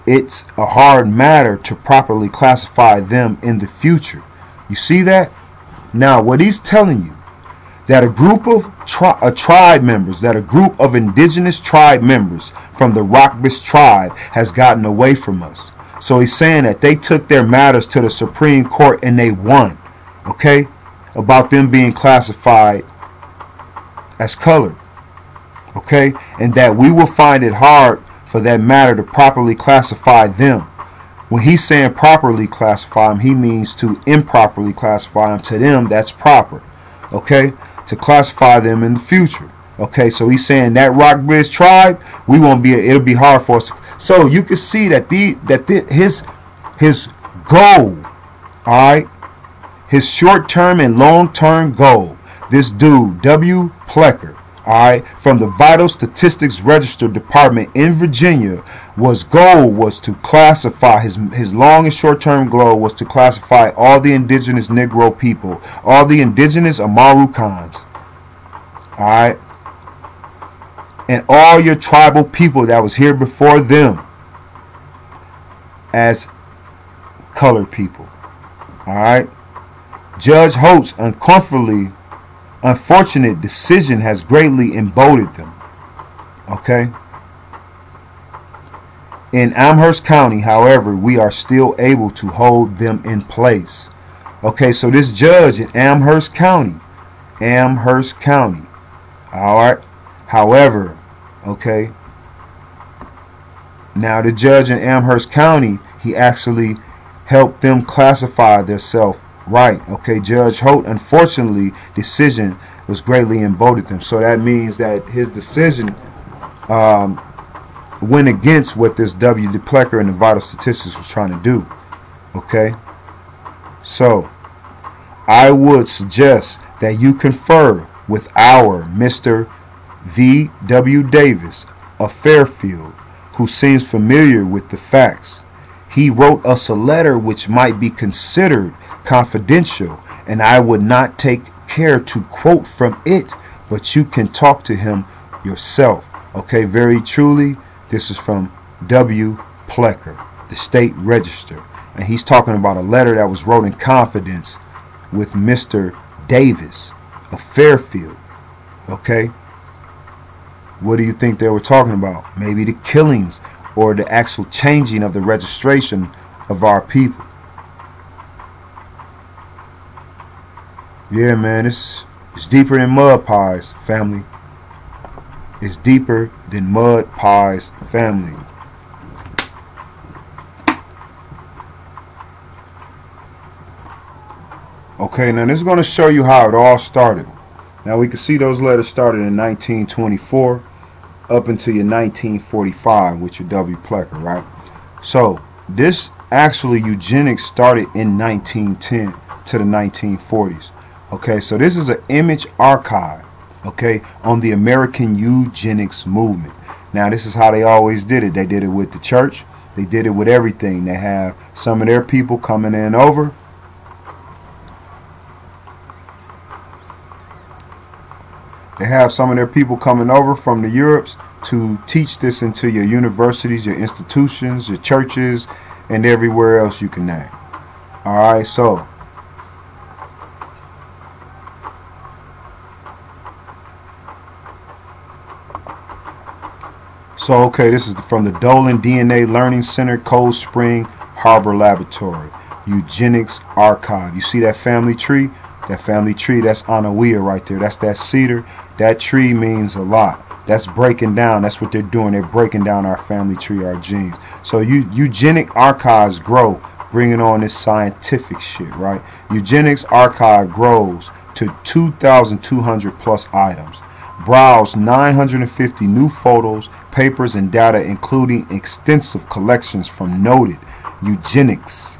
It's a hard matter to properly classify them in the future. You see that? Now, what he's telling you, that a group of tribe members, that a group of indigenous tribe members from the Rockbridge tribe has gotten away from us. So he's saying that they took their matters to the Supreme Court and they won. Okay? About them being classified as colored. Okay? And that we will find it hard for that matter to properly classify them. when he's saying properly classify them, he means to improperly classify them. To them, that's proper. Okay, to classify them in the future. Okay, so he's saying that Rockbridge tribe, we won't be. It'll be hard for us. So you can see that his goal, all right, his short-term and long-term goal. This dude, W. Plecker, all right, from the Vital Statistics Register Department in Virginia, was to classify his long and short-term goal was to classify all the indigenous Negro people, all the indigenous Americans, all right, and all your tribal people that was here before them as colored people. All right. Judge Holt's unfortunate decision has greatly emboldened them. Okay. In Amherst County, however, we are still able to hold them in place. Okay, so this judge in Amherst County, all right. However, okay, now the judge in Amherst County, he actually helped them classify themselves right. Okay, Judge Holt, unfortunately, decision was greatly emboldened them. So that means that his decision went against what this W. Plecker and the Vital Statistics was trying to do. Okay, so I would suggest that you confer with our Mr. V. W. Davis of Fairfield, who seems familiar with the facts. He wrote us a letter which might be considered confidential, and I would not take care to quote from it, but you can talk to him yourself. Okay, very truly, this is from W. Plecker, the State Register, and he's talking about a letter that was wrote in confidence with Mr. Davis of Fairfield. Okay, what do you think they were talking about? Maybe the killings or the actual changing of the registration of our people. Yeah, man, it's deeper than mud pies, family. It's deeper than mud pies, family. Okay, now this is going to show you how it all started. Now we can see those letters started in 1924 up until your 1945 with your W. Plecker, right? So this actually eugenics started in 1910 to the 1940s. Okay, so this is an image archive, okay, on the American eugenics movement. Now this is how they always did it. They did it with the church. They did it with everything. They have some of their people coming in over. They have some of their people coming over from the Europes to teach this into your universities, your institutions, your churches, and everywhere else you can name. Alright, so okay, this is from the Dolan DNA Learning Center, Cold Spring Harbor Laboratory, Eugenics Archive. You see that family tree? That family tree, that's Anahuia right there. That's that cedar. That tree means a lot. That's breaking down. That's what they're doing. They're breaking down our family tree, our genes. So eugenic archives grow, bringing on this scientific shit, right? Eugenics archive grows to 2,200 plus items. Browse 950 new photos, papers, and data, including extensive collections from noted eugenicists.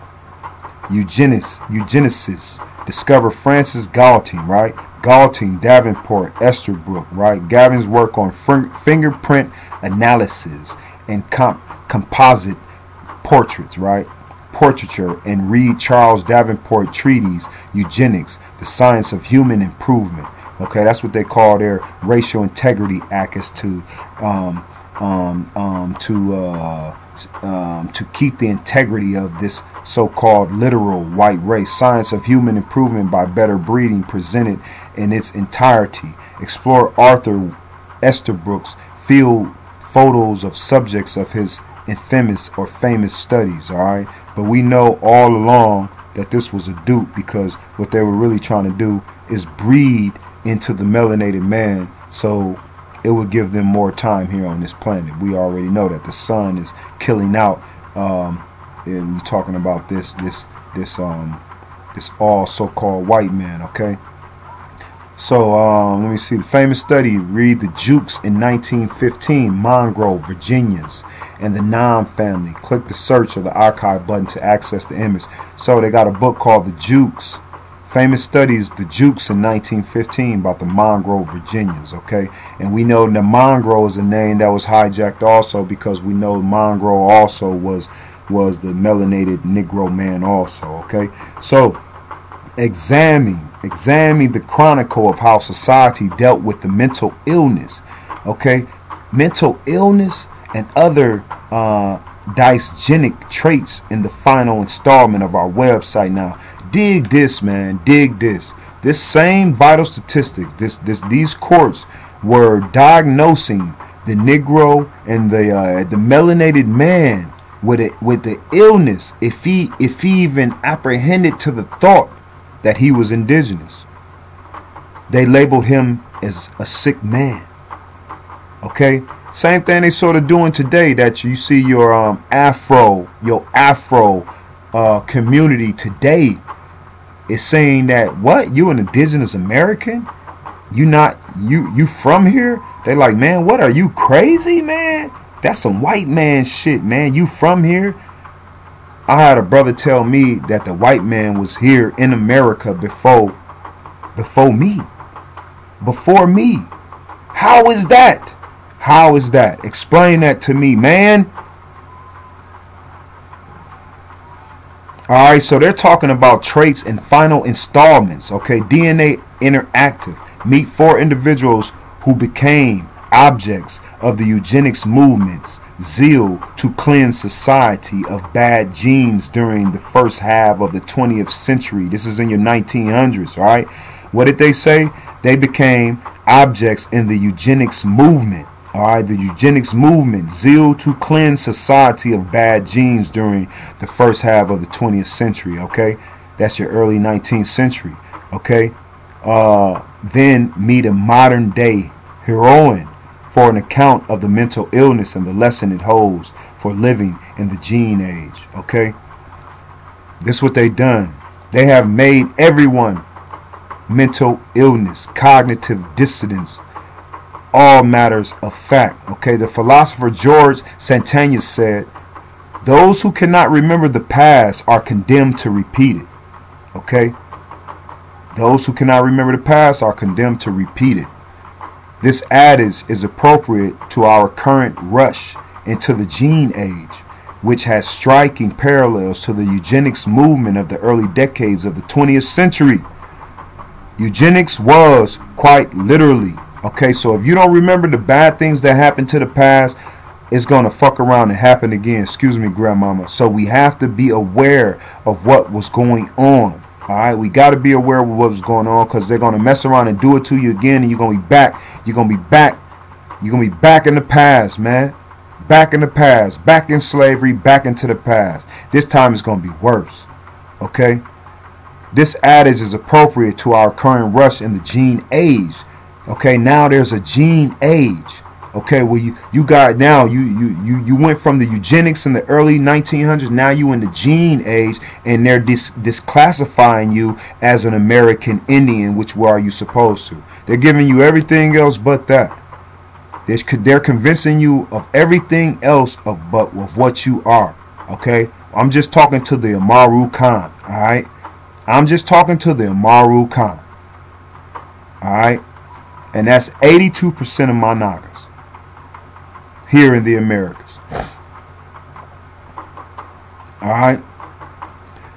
Discover Francis Galtine, right? Galtine, Davenport, Esterbrook, right? Gavin's work on fingerprint analysis and composite portraits, right? Portraiture, and read Charles Davenport treatise, Eugenics, the Science of Human Improvement. Okay, that's what they call their racial integrity act, is to keep the integrity of this so-called literal white race. Science of Human Improvement by Better Breeding, presented in its entirety. Explore Arthur Esterbrook's field photos of subjects of his infamous or famous studies. Alright, but we know all along that this was a dupe, because what they were really trying to do is breed into the melanated man, so it would give them more time here on this planet. We already know that the sun is killing out and we're talking about this all so-called white man. Okay. So let me see. The famous study, read the Jukes in 1915, Mongrel, Virginians, and the Nam family. Click the search or the archive button to access the image. So they got a book called The Jukes. Famous studies, The Jukes in 1915, about the Mongrel Virginians. Okay, and we know the Mongrel is a name that was hijacked also, because we know Mongrel also was the melanated Negro man also. Okay, so examine the chronicle of how society dealt with the mental illness. Okay, mental illness and other dysgenic traits in the final installment of our website. Now dig this, man, dig this. This same vital statistics, these courts were diagnosing the Negro and the melanated man with the illness if he even apprehended to the thought that he was indigenous. They labeled him as a sick man. Okay, same thing they sort of doing today, that you see your Afro community today is saying that, what, you an indigenous American? You from here? They like, man, what, are you crazy, man? That's some white man shit, man. You from here? I had a brother tell me that the white man was here in America before me. Before me. How is that? How is that? Explain that to me, man. Alright, so they're talking about traits and final installments. Okay, DNA Interactive. Meet 4 individuals who became objects of the eugenics movement's zeal to cleanse society of bad genes during the first half of the 20th century. This is in your 1900s, all right? What did they say? They became objects in the eugenics movement, all right? The eugenics movement, zeal to cleanse society of bad genes during the first half of the 20th century, okay? That's your early 19th century, okay? Then meet a modern day heroine for an account of the mental illness and the lesson it holds for living in the gene age. Okay, this is what they done. They have made everyone mental illness, cognitive dissonance, all matters of fact. Okay, the philosopher George Santayana said, those who cannot remember the past are condemned to repeat it. Okay, those who cannot remember the past are condemned to repeat it. This adage is appropriate to our current rush into the gene age, which has striking parallels to the eugenics movement of the early decades of the 20th century. Eugenics was quite literally, okay, so if you don't remember the bad things that happened to the past, it's going to fuck around and happen again. Excuse me, grandmama. So we have to be aware of what was going on. All right, we got to be aware of what was going on, because they're going to mess around and do it to you again, and you're going to be back. You're going to be back. You're going to be back in the past, man. Back in the past. Back in slavery. Back into the past. This time it's going to be worse. Okay? This adage is appropriate to our current rush in the gene age. Okay? Now there's a gene age. Okay? Well, you got now, you went from the eugenics in the early 1900s. Now you in the gene age, and they're disclassifying you as an American Indian, which were you supposed to? They're giving you everything else but that. They're convincing you of everything else but what you are. Okay? I'm just talking to the Amerikan. Alright? I'm just talking to the Amerikan. Alright? And that's 82% of my Nagas here in the Americas. Alright?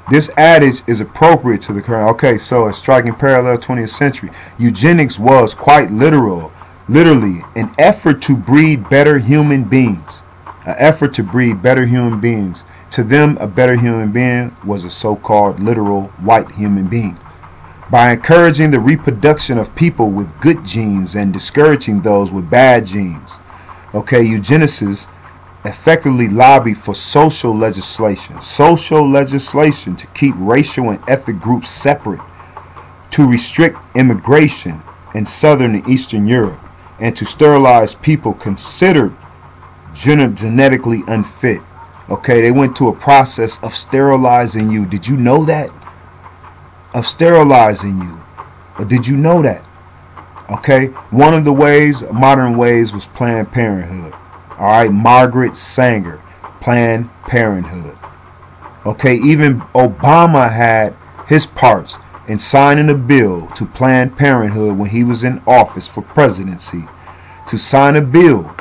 This adage is appropriate to the current. Okay, so a striking parallel 20th century. Eugenics was quite literally an effort to breed better human beings. An effort to breed better human beings. To them, a better human being was a so-called literal white human being. By encouraging the reproduction of people with good genes and discouraging those with bad genes. Okay, eugenicists effectively lobby for social legislation to keep racial and ethnic groups separate, to restrict immigration in Southern and Eastern Europe, and to sterilize people considered genetically unfit. Okay, they went to a process of sterilizing you. Did you know that? Of sterilizing you. Or did you know that? Okay, one of the ways, modern ways, was Planned Parenthood. All right, Margaret Sanger, Planned Parenthood. Okay, even Obama had his parts in signing a bill to Planned Parenthood when he was in office for presidency. To sign a bill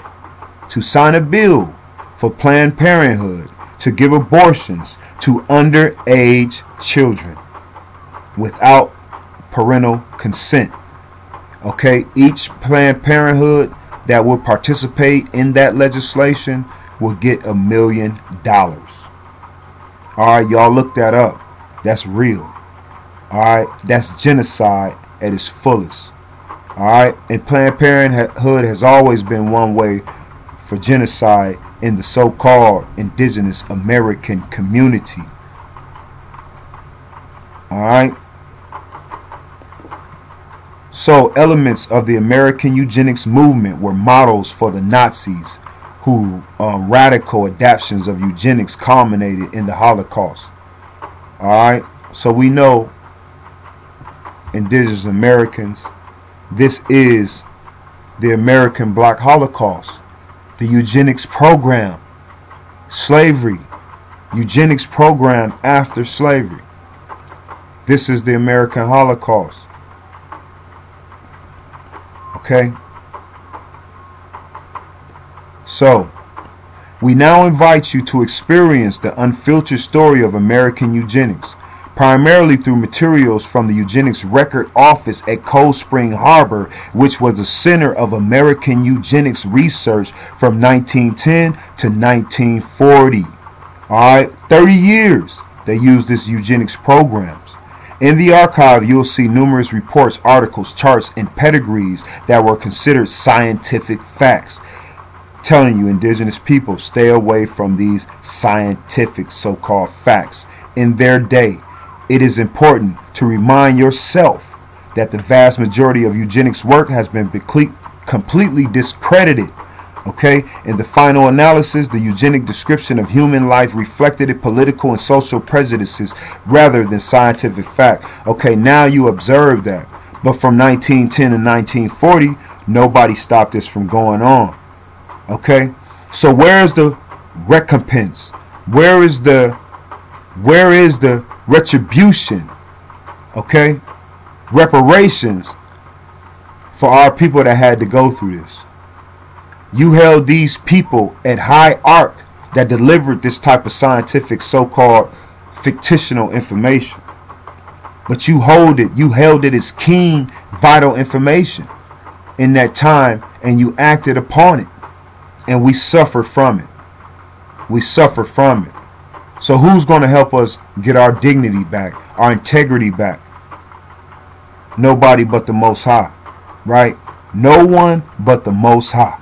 for Planned Parenthood to give abortions to underage children without parental consent. Okay, each Planned Parenthood that will participate in that legislation will get $1 million. Alright, y'all look that up. That's real. Alright, that's genocide at its fullest. Alright, and Planned Parenthood has always been one way for genocide in the so-called Indigenous American community. Alright. So elements of the American eugenics movement were models for the Nazis, whose radical adaptations of eugenics culminated in the Holocaust. Alright, so we know Indigenous Americans, this is the American Black Holocaust, the eugenics program, slavery, eugenics program after slavery. This is the American Holocaust. Okay? So, we now invite you to experience the unfiltered story of American eugenics, primarily through materials from the Eugenics Record Office at Cold Spring Harbor, which was the center of American eugenics research from 1910 to 1940. Alright, 30 years they used this eugenics programs. In the archive, you'll see numerous reports, articles, charts, and pedigrees that were considered scientific facts, telling you indigenous people stay away from these scientific so-called facts. In their day, it is important to remind yourself that the vast majority of eugenics work has been completely discredited. Okay, in the final analysis, the eugenic description of human life reflected political and social prejudices rather than scientific fact. Okay, now you observe that. But from 1910 to 1940, nobody stopped this from going on. Okay, so where is the recompense? Where is the retribution? Okay, reparations for our people that had to go through this. You held these people at high arc that delivered this type of scientific so-called fictional information. But you held it as keen, vital information in that time, and you acted upon it. And we suffer from it. We suffer from it. So who's going to help us get our dignity back, our integrity back? Nobody but the Most High, right? No one but the Most High.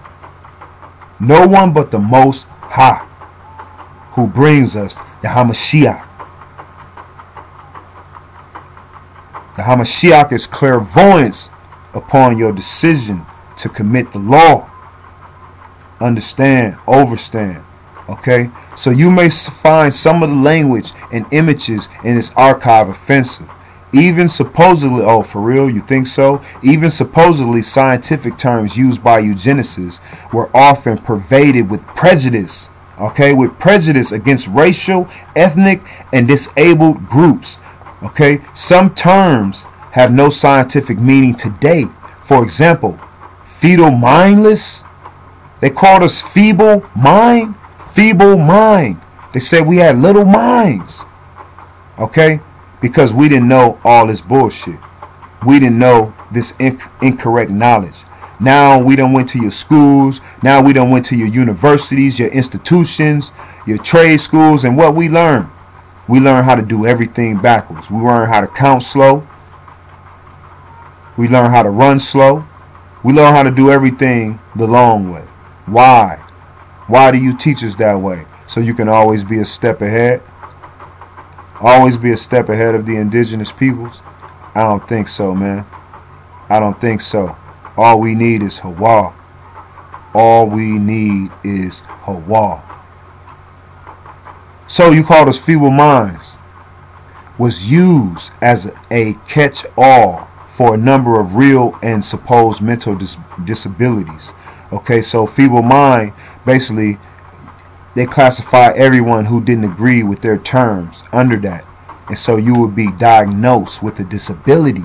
No one but the Most High, who brings us the Hamashiach. The Hamashiach is clairvoyance upon your decision to commit the law. Understand, overstand. Okay? So you may find some of the language and images in this archive offensive. Even supposedly, oh, for real, you think so? Even supposedly scientific terms used by eugenicists were often pervaded with prejudice. Okay? With prejudice against racial, ethnic, and disabled groups. Okay? Some terms have no scientific meaning today. For example, fetal mindless. They called us feeble mind. Feeble mind. They said we had little minds. Okay? Because we didn't know all this bullshit. We didn't know this incorrect knowledge. Now we done went to your schools. Now we done went to your universities, your institutions, your trade schools. And what we learned? We learned how to do everything backwards. We learned how to count slow. We learned how to run slow. We learned how to do everything the long way. Why? Why do you teach us that way? So you can always be a step ahead? Always be a step ahead of the indigenous peoples? I don't think so, man. I don't think so. All we need is Hawa. All we need is Hawa. So you call us feeble minds was used as a catch-all for a number of real and supposed mental disabilities. Okay, so feeble mind, basically, they classify everyone who didn't agree with their terms under that. And so you would be diagnosed with a disability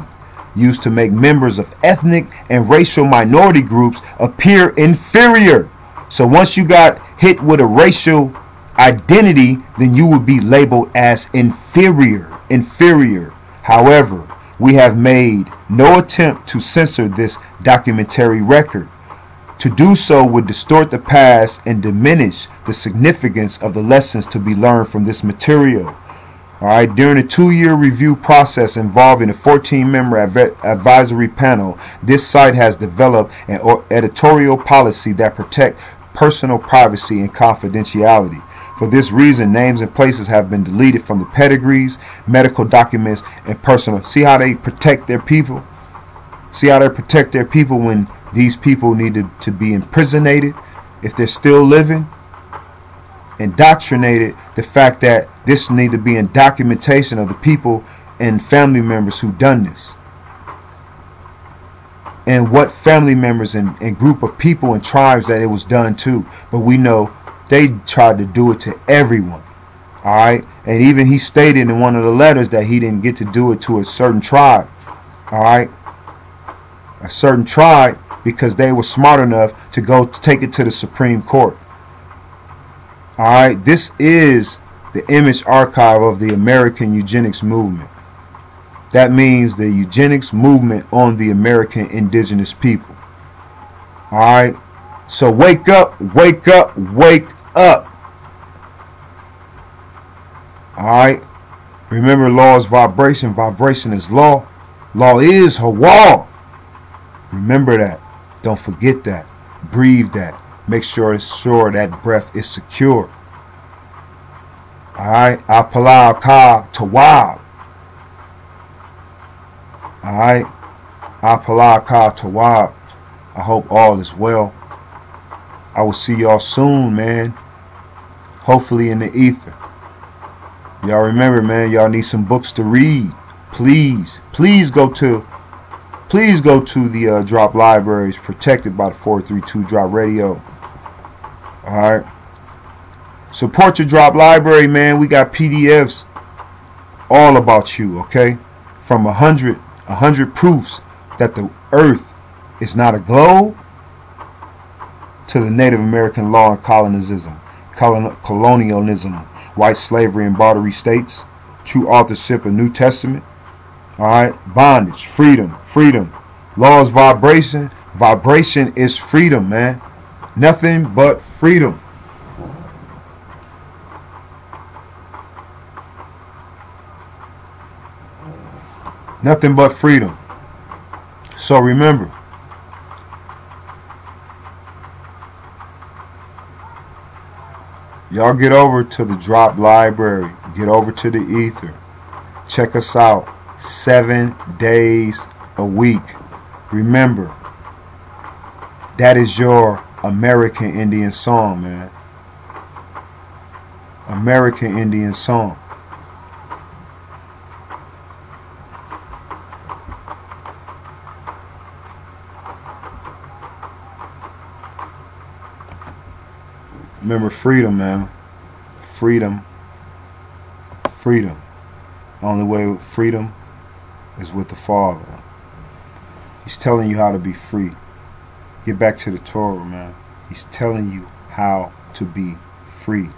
used to make members of ethnic and racial minority groups appear inferior. So once you got hit with a racial identity, then you would be labeled as inferior. However, we have made no attempt to censor this documentary record. To do so would distort the past and diminish the significance of the lessons to be learned from this material. Alright, during a 2-year review process involving a 14-member advisory panel, this site has developed an editorial policy that protects personal privacy and confidentiality. For this reason, names and places have been deleted from the pedigrees, medical documents, and personal. See how they protect their people? See how they protect their people when these people needed to be imprisonated if they're still living? Indoctrinated, the fact that this need to be in documentation of the people and family members who done this, and what family members and group of people and tribes that it was done to. But we know they tried to do it to everyone. Alright, and even he stated in one of the letters that he didn't get to do it to a certain tribe. Alright, a certain tribe, because they were smart enough to go take it to the Supreme Court. Alright, this is the image archive of the American eugenics movement. That means the eugenics movement on the American indigenous people. Alright, so wake up, wake up, wake up. Alright, remember, law is vibration, vibration is law, law is Hawa. Remember that. Don't forget that. Breathe that. Make sure that breath is secure. Alright, Apala Ka Tawab. Alright, Apala Ka Tawab. I hope all is well. I will see y'all soon, man. Hopefully in the ether. Y'all remember, man, y'all need some books to read. Please go to the Drop Libraries, protected by the 432 Drop Radio. Alright. Support your Drop Library, man. We got PDFs all about you, okay? From 100 proofs that the earth is not a globe, to the Native American law and colonialism, white slavery and bartering states, true authorship of New Testament. Alright, bondage, freedom. Law is vibration. Vibration is freedom, man. Nothing but freedom. Nothing but freedom. So remember, y'all get over to the Drop Library. Get over to the ether. Check us out 7 days a week. Remember, that is your American Indian song, man. American Indian song. Remember, freedom, man. Freedom. Only way with freedom is with the Father. He's telling you how to be free. Get back to the Torah, man. He's telling you how to be free.